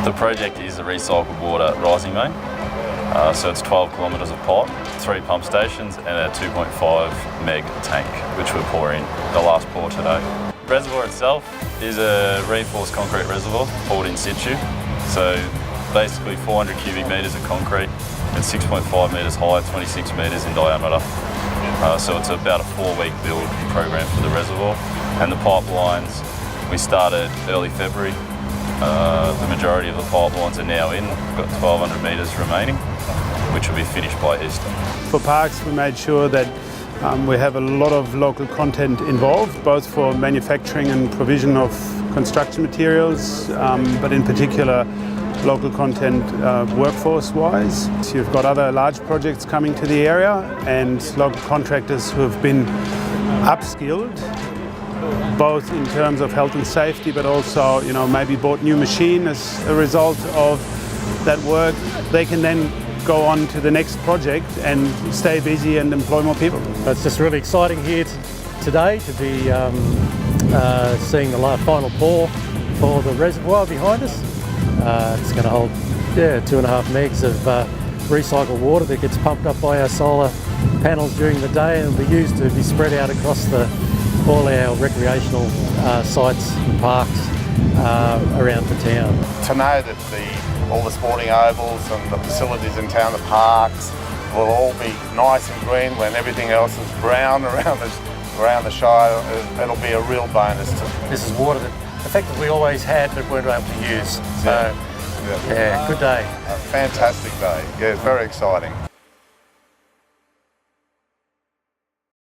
The project is a recycled water rising main. So it's 12 kilometres of pipe, 3 pump stations and a 2.5 meg tank, which we're pouring the last pour today. The reservoir itself is a reinforced concrete reservoir poured in situ. So basically 400 cubic metres of concrete and 6.5 metres high, 26 metres in diameter. So it's about a 4-week build program for the reservoir. And the pipelines, we started early February. The majority of the pipelines are now in. We've got 1,200 metres remaining, which will be finished by Easter. For Parkes, we made sure that we have a lot of local content involved, both for manufacturing and provision of construction materials, but in particular local content workforce-wise. So you've got other large projects coming to the area and local contractors who have been upskilled, both in terms of health and safety, but also, maybe bought new machine as a result of that work. They can then go on to the next project and stay busy and employ more people. It's just really exciting here today to be seeing the final pour for the reservoir behind us. It's going to hold 2.5 megs of recycled water that gets pumped up by our solar panels during the day and will be used to be spread out across all our recreational sites and parks around the town. To know that all the sporting ovals and the facilities in town, the parks, will all be nice and green when everything else is brown around the Shire, it'll be a real bonus. This is water that effectively we always had but weren't able to use. So, good day. A fantastic day. Yeah, very exciting.